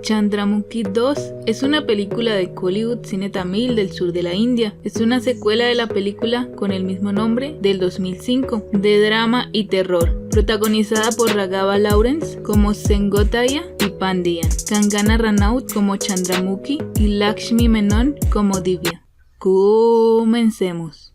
Chandramukhi 2 es una película de Kollywood Cine Tamil del sur de la India. Es una secuela de la película con el mismo nombre del 2005, de drama y terror, protagonizada por Raghava Lawrence como Sengotaya y Pandian, Kangana Ranaut como Chandramukhi y Lakshmi Menon como Divya. Comencemos.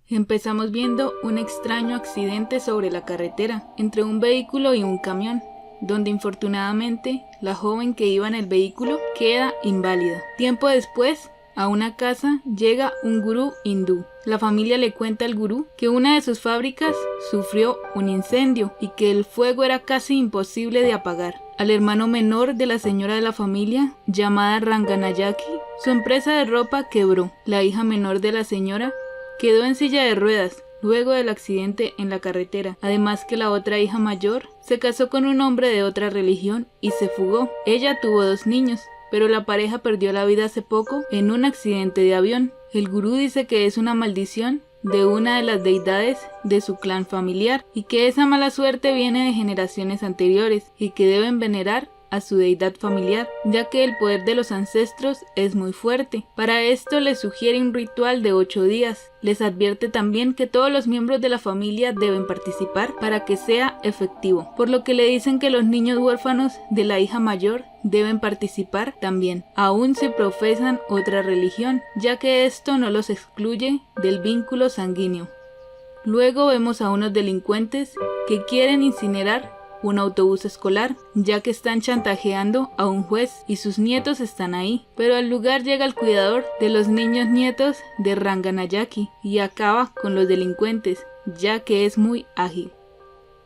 Empezamos viendo un extraño accidente sobre la carretera entre un vehículo y un camión, donde infortunadamente la joven que iba en el vehículo queda inválida. Tiempo después, a una casa llega un gurú hindú. La familia le cuenta al gurú que una de sus fábricas sufrió un incendio y que el fuego era casi imposible de apagar. Al hermano menor de la señora de la familia, llamada Ranganayaki, su empresa de ropa quebró. La hija menor de la señora quedó en silla de ruedas luego del accidente en la carretera, además que la otra hija mayor se casó con un hombre de otra religión y se fugó. Ella tuvo 2 niños, pero la pareja perdió la vida hace poco en un accidente de avión. El gurú dice que es una maldición de una de las deidades de su clan familiar y que esa mala suerte viene de generaciones anteriores y que deben venerar a su deidad familiar, ya que el poder de los ancestros es muy fuerte. Para esto les sugiere un ritual de 8 días. Les advierte también que todos los miembros de la familia deben participar para que sea efectivo, por lo que le dicen que los niños huérfanos de la hija mayor deben participar también, aun si profesan otra religión, ya que esto no los excluye del vínculo sanguíneo. Luego vemos a unos delincuentes que quieren incinerar un autobús escolar, ya que están chantajeando a un juez y sus nietos están ahí, pero al lugar llega el cuidador de los niños nietos de Ranganayaki y acaba con los delincuentes, ya que es muy ágil.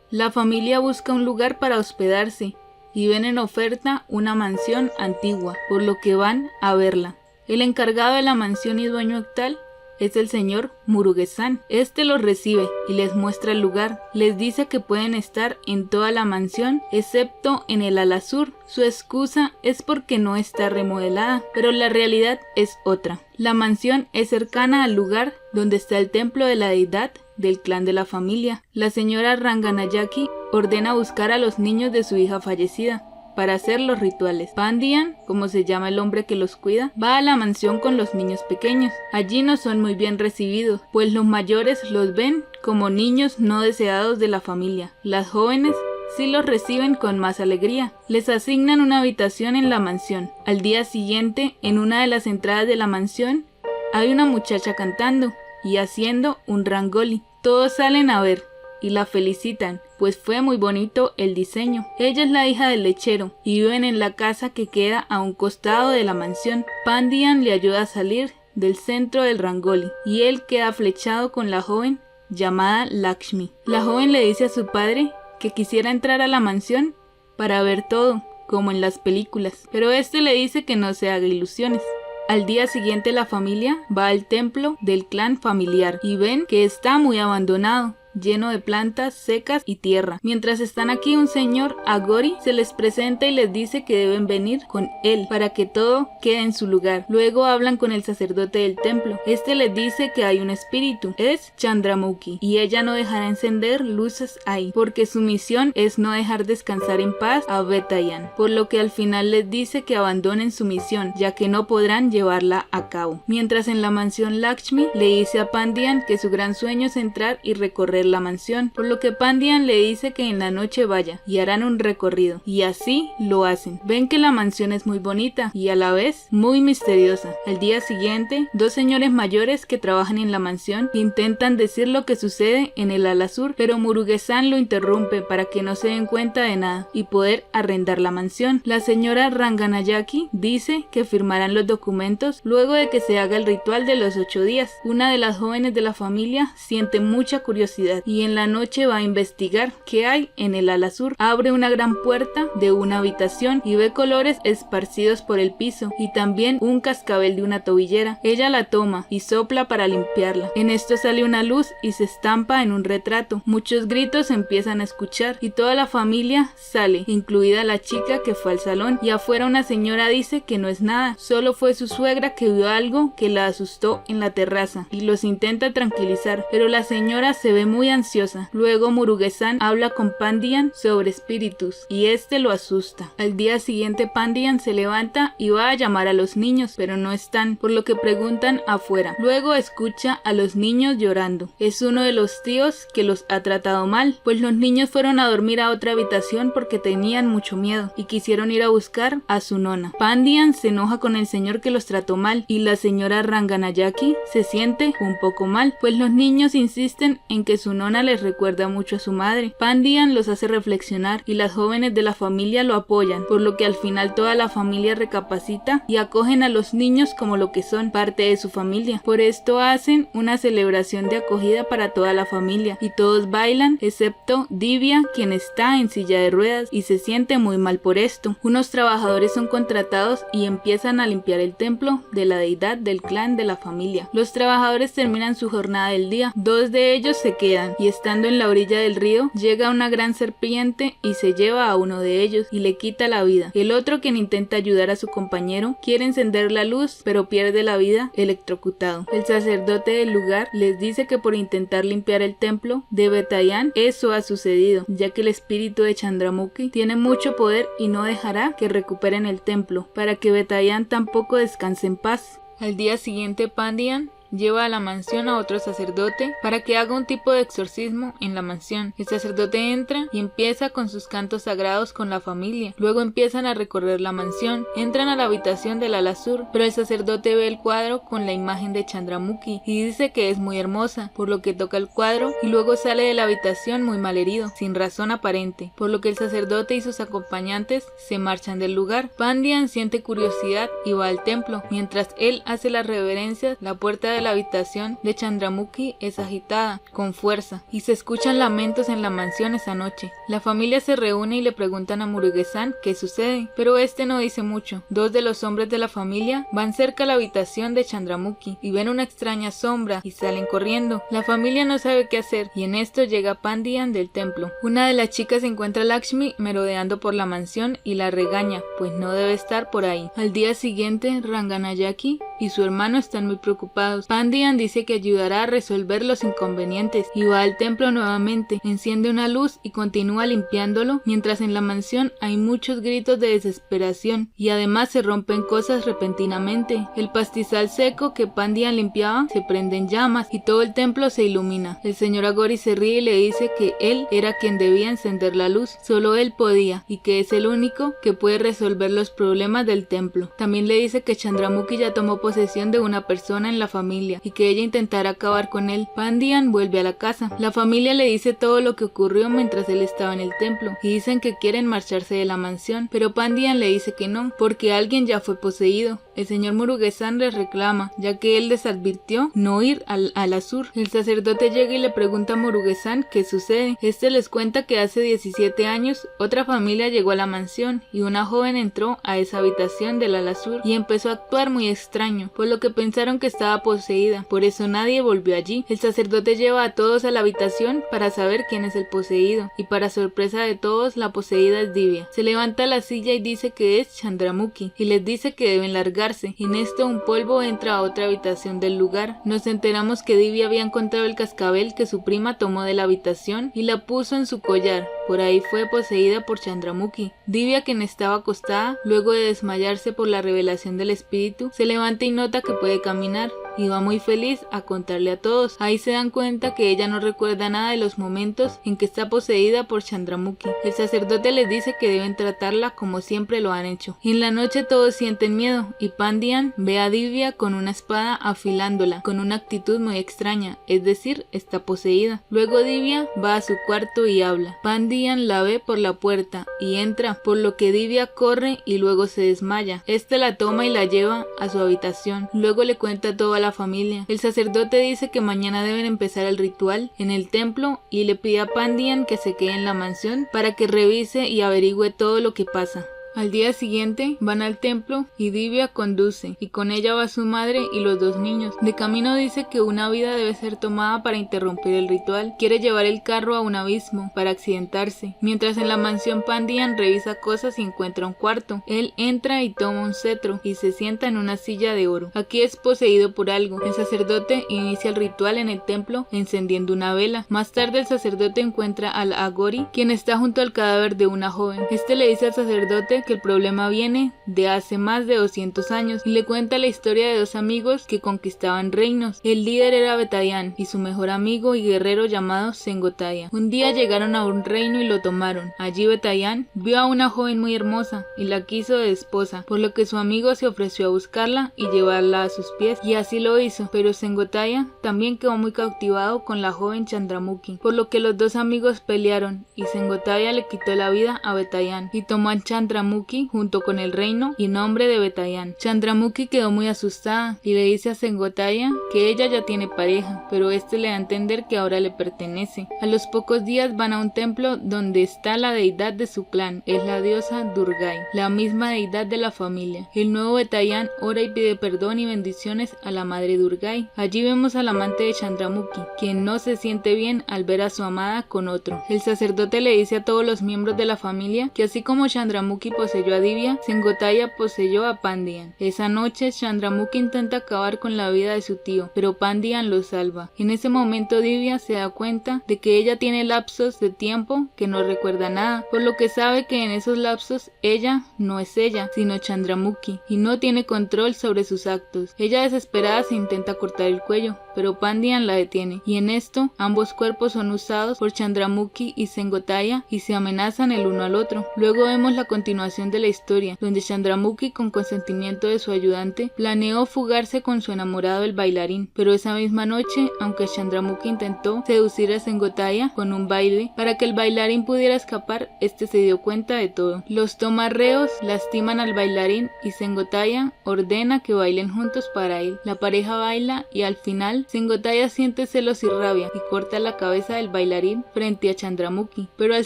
La familia busca un lugar para hospedarse y ven en oferta una mansión antigua, por lo que van a verla. El encargado de la mansión y dueño actual es el señor Murugesan. Este los recibe y les muestra el lugar. Les dice que pueden estar en toda la mansión excepto en el ala sur. Su excusa es porque no está remodelada, pero la realidad es otra. La mansión es cercana al lugar donde está el templo de la deidad del clan de la familia. La señora Ranganayaki ordena buscar a los niños de su hija fallecida para hacer los rituales. Pandian, como se llama el hombre que los cuida, va a la mansión con los niños pequeños. Allí no son muy bien recibidos, pues los mayores los ven como niños no deseados de la familia. Las jóvenes sí los reciben con más alegría. Les asignan una habitación en la mansión. Al día siguiente, en una de las entradas de la mansión, hay una muchacha cantando y haciendo un rangoli. Todos salen a ver y la felicitan, pues fue muy bonito el diseño. Ella es la hija del lechero y viven en la casa que queda a un costado de la mansión. Pandian le ayuda a salir del centro del rangoli y él queda flechado con la joven llamada Lakshmi. La joven le dice a su padre que quisiera entrar a la mansión para ver todo, como en las películas, pero este le dice que no se haga ilusiones. Al día siguiente la familia va al templo del clan familiar y ven que está muy abandonado, lleno de plantas secas y tierra. Mientras están aquí, un señor Agori se les presenta y les dice que deben venir con él para que todo quede en su lugar. Luego hablan con el sacerdote del templo. Este les dice que hay un espíritu, es Chandramukhi, y ella no dejará encender luces ahí, porque su misión es no dejar descansar en paz a Betayan, por lo que al final les dice que abandonen su misión, ya que no podrán llevarla a cabo. Mientras en la mansión, Lakshmi le dice a Pandian que su gran sueño es entrar y recorrer la mansión, por lo que Pandian le dice que en la noche vaya y harán un recorrido, y así lo hacen. Ven que la mansión es muy bonita y a la vez muy misteriosa. Al día siguiente, 2 señores mayores que trabajan en la mansión intentan decir lo que sucede en el ala sur, pero Murugesan lo interrumpe para que no se den cuenta de nada y poder arrendar la mansión. La señora Ranganayaki dice que firmarán los documentos luego de que se haga el ritual de los 8 días. Una de las jóvenes de la familia siente mucha curiosidad y en la noche va a investigar qué hay en el ala sur. Abre una gran puerta de una habitación y ve colores esparcidos por el piso y también un cascabel de una tobillera. Ella la toma y sopla para limpiarla. En esto sale una luz y se estampa en un retrato. Muchos gritos se empiezan a escuchar y toda la familia sale, incluida la chica que fue al salón, y afuera una señora dice que no es nada, solo fue su suegra que vio algo que la asustó en la terraza y los intenta tranquilizar, pero la señora se ve muy muy ansiosa. Luego Murugesan habla con Pandian sobre espíritus y este lo asusta. Al día siguiente Pandian se levanta y va a llamar a los niños, pero no están, por lo que preguntan afuera. Luego escucha a los niños llorando. Es uno de los tíos que los ha tratado mal, pues los niños fueron a dormir a otra habitación porque tenían mucho miedo y quisieron ir a buscar a su nona. Pandian se enoja con el señor que los trató mal y la señora Ranganayaki se siente un poco mal, pues los niños insisten en que su nona les recuerda mucho a su madre. Pandian los hace reflexionar y las jóvenes de la familia lo apoyan, por lo que al final toda la familia recapacita y acogen a los niños como lo que son, parte de su familia. Por esto hacen una celebración de acogida para toda la familia y todos bailan excepto Divya, quien está en silla de ruedas y se siente muy mal por esto. Unos trabajadores son contratados y empiezan a limpiar el templo de la deidad del clan de la familia. Los trabajadores terminan su jornada del día. Dos de ellos se quedan y estando en la orilla del río llega una gran serpiente y se lleva a uno de ellos y le quita la vida. El otro, quien intenta ayudar a su compañero, quiere encender la luz pero pierde la vida electrocutado. El sacerdote del lugar les dice que por intentar limpiar el templo de Betayan eso ha sucedido, ya que el espíritu de Chandramukhi tiene mucho poder y no dejará que recuperen el templo, para que Betayan tampoco descanse en paz. Al día siguiente Pandian lleva a la mansión a otro sacerdote para que haga un tipo de exorcismo en la mansión. El sacerdote entra y empieza con sus cantos sagrados con la familia. Luego empiezan a recorrer la mansión. Entran a la habitación del ala sur, pero el sacerdote ve el cuadro con la imagen de Chandramukhi y dice que es muy hermosa, por lo que toca el cuadro y luego sale de la habitación muy malherido, sin razón aparente, por lo que el sacerdote y sus acompañantes se marchan del lugar. Pandian siente curiosidad y va al templo. Mientras él hace las reverencias, la puerta de la habitación de Chandramukhi es agitada con fuerza y se escuchan lamentos en la mansión esa noche. La familia se reúne y le preguntan a Murugesan qué sucede, pero este no dice mucho. Dos de los hombres de la familia van cerca a la habitación de Chandramukhi y ven una extraña sombra y salen corriendo. La familia no sabe qué hacer y en esto llega Pandian del templo. Una de las chicas encuentra a Lakshmi merodeando por la mansión y la regaña, pues no debe estar por ahí. Al día siguiente Ranganayaki y su hermano están muy preocupados. Pandian dice que ayudará a resolver los inconvenientes y va al templo nuevamente, enciende una luz y continúa limpiándolo, mientras en la mansión hay muchos gritos de desesperación y además se rompen cosas repentinamente. El pastizal seco que Pandian limpiaba se prende en llamas y todo el templo se ilumina. El señor Agori se ríe y le dice que él era quien debía encender la luz, solo él podía y que es el único que puede resolver los problemas del templo. También le dice que Chandramukhi ya tomó posesión de una persona en la familia y que ella intentará acabar con él. Pandian vuelve a la casa. La familia le dice todo lo que ocurrió mientras él estaba en el templo y dicen que quieren marcharse de la mansión, pero Pandian le dice que no, porque alguien ya fue poseído. El señor Murugesan les reclama, ya que él les advirtió no ir al ala sur. El sacerdote llega y le pregunta a Murugesan qué sucede. Este les cuenta que hace 17 años otra familia llegó a la mansión y una joven entró a esa habitación del ala sur y empezó a actuar muy extraño, por lo que pensaron que estaba poseída, por eso nadie volvió allí. El sacerdote lleva a todos a la habitación para saber quién es el poseído y para sorpresa de todos la poseída es Divya. Se levanta a la silla y dice que es Chandramukhi y les dice que deben largarse. En esto un polvo entra a otra habitación del lugar. Nos enteramos que Divya había encontrado el cascabel que su prima tomó de la habitación y la puso en su collar. Por ahí fue poseída por Chandramukhi. Divya, quien estaba acostada, luego de desmayarse por la revelación del espíritu, se levanta y nota que puede caminar. Y va muy feliz a contarle a todos. Ahí se dan cuenta que ella no recuerda nada de los momentos en que está poseída por Chandramukhi. El sacerdote les dice que deben tratarla como siempre lo han hecho. En la noche todos sienten miedo y Pandian ve a Divya con una espada afilándola, con una actitud muy extraña, es decir, está poseída. Luego Divya va a su cuarto y habla. Pandian la ve por la puerta y entra, por lo que Divya corre y luego se desmaya. Este la toma y la lleva a su habitación. Luego le cuenta todo a la familia. El sacerdote dice que mañana deben empezar el ritual en el templo y le pide a Pandian que se quede en la mansión para que revise y averigüe todo lo que pasa. Al día siguiente van al templo y Divya conduce, y con ella va su madre y los 2 niños. De camino dice que una vida debe ser tomada para interrumpir el ritual. Quiere llevar el carro a un abismo para accidentarse. Mientras en la mansión Pandian revisa cosas y encuentra un cuarto. Él entra y toma un cetro y se sienta en una silla de oro. Aquí es poseído por algo. El sacerdote inicia el ritual en el templo encendiendo una vela. Más tarde el sacerdote encuentra al Agori, quien está junto al cadáver de una joven. Este le dice al sacerdote que el problema viene de hace más de 200 años y le cuenta la historia de 2 amigos que conquistaban reinos. El líder era Betayan y su mejor amigo y guerrero llamado Sengotaya. Un día llegaron a un reino y lo tomaron. Allí Betayan vio a una joven muy hermosa y la quiso de esposa, por lo que su amigo se ofreció a buscarla y llevarla a sus pies, y así lo hizo, pero Sengotaya también quedó muy cautivado con la joven Chandramukhi, por lo que los 2 amigos pelearon y Sengotaya le quitó la vida a Betayan y tomó a Chandramukhi junto con el reino y nombre de Betayan. Chandramukhi quedó muy asustada y le dice a Sengotaya que ella ya tiene pareja, pero este le da a entender que ahora le pertenece. A los pocos días van a un templo donde está la deidad de su clan, es la diosa Durgai, la misma deidad de la familia. El nuevo Betayan ora y pide perdón y bendiciones a la madre Durgai. Allí vemos al amante de Chandramukhi, quien no se siente bien al ver a su amada con otro. El sacerdote le dice a todos los miembros de la familia que así como Chandramukhi poseyó a Divya, Sengotaya poseyó a Pandian. Esa noche Chandramukhi intenta acabar con la vida de su tío, pero Pandian lo salva. En ese momento Divya se da cuenta de que ella tiene lapsos de tiempo que no recuerda nada, por lo que sabe que en esos lapsos ella no es ella, sino Chandramukhi, y no tiene control sobre sus actos. Ella desesperada se intenta cortar el cuello, pero Pandian la detiene, y en esto ambos cuerpos son usados por Chandramukhi y Sengotaya y se amenazan el uno al otro. Luego vemos la continuación de la historia, donde Chandramukhi, con consentimiento de su ayudante, planeó fugarse con su enamorado el bailarín, pero esa misma noche, aunque Chandramukhi intentó seducir a Sengotaya con un baile para que el bailarín pudiera escapar, este se dio cuenta de todo. Los tomarreos lastiman al bailarín y Sengotaya ordena que bailen juntos para él. La pareja baila y al final Sengotaya siente celos y rabia y corta la cabeza del bailarín frente a Chandramukhi, pero al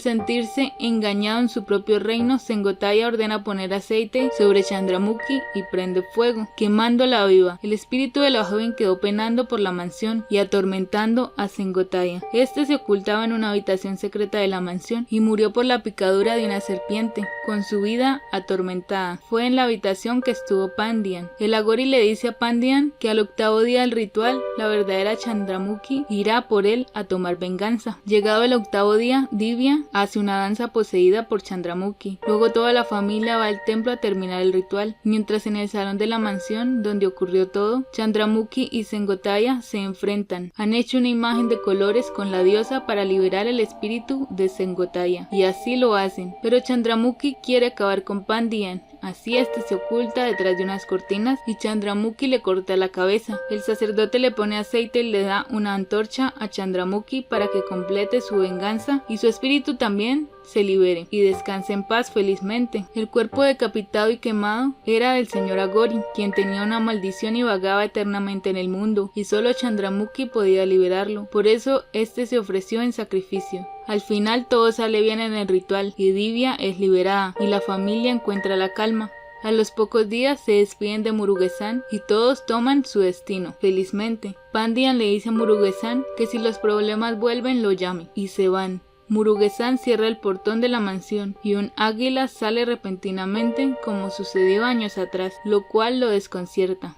sentirse engañado en su propio reino, Sengotaya ordena poner aceite sobre Chandramukhi y prende fuego, quemándola viva. El espíritu de la joven quedó penando por la mansión y atormentando a Sengotaya. Este se ocultaba en una habitación secreta de la mansión y murió por la picadura de una serpiente, con su vida atormentada. Fue en la habitación que estuvo Pandian. El Agori le dice a Pandian que al 8º día del ritual, la verdadera Chandramukhi irá por él a tomar venganza. Llegado el 8º día, Divya hace una danza poseída por Chandramukhi. Luego toda la familia va al templo a terminar el ritual, mientras en el salón de la mansión donde ocurrió todo, Chandramukhi y Sengotaya se enfrentan. Han hecho una imagen de colores con la diosa para liberar el espíritu de Sengotaya, y así lo hacen, pero Chandramukhi quiere acabar con Pandian. Así este se oculta detrás de unas cortinas y Chandramukhi le corta la cabeza. El sacerdote le pone aceite y le da una antorcha a Chandramukhi para que complete su venganza y su espíritu también se libere y descanse en paz felizmente. El cuerpo decapitado y quemado era del señor Agori, quien tenía una maldición y vagaba eternamente en el mundo, y solo Chandramukhi podía liberarlo. Por eso este se ofreció en sacrificio. Al final todo sale bien en el ritual y Divya es liberada y la familia encuentra la calma. A los pocos días se despiden de Murugesan y todos toman su destino, felizmente. Pandian le dice a Murugesan que si los problemas vuelven lo llame, y se van. Murugesan cierra el portón de la mansión y un águila sale repentinamente como sucedió años atrás, lo cual lo desconcierta.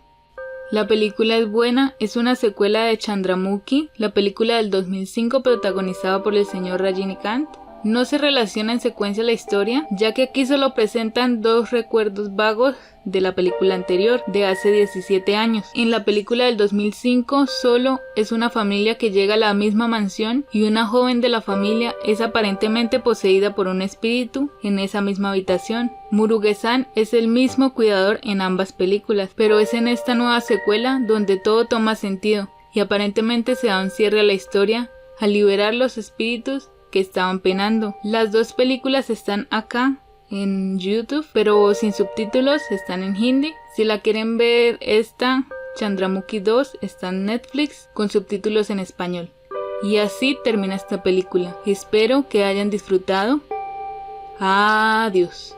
La película es buena, es una secuela de Chandramukhi, la película del 2005 protagonizada por el señor Rajinikanth. No se relaciona en secuencia la historia, ya que aquí solo presentan 2 recuerdos vagos de la película anterior, de hace 17 años. En la película del 2005 solo es una familia que llega a la misma mansión y una joven de la familia es aparentemente poseída por un espíritu en esa misma habitación. Murugesan es el mismo cuidador en ambas películas, pero es en esta nueva secuela donde todo toma sentido y aparentemente se da un cierre a la historia al liberar los espíritus que estaban penando. Las 2 películas están acá en YouTube, pero sin subtítulos, están en hindi. Si la quieren ver, esta Chandramukhi 2 está en Netflix con subtítulos en español. Y así termina esta película. Espero que hayan disfrutado. Adiós.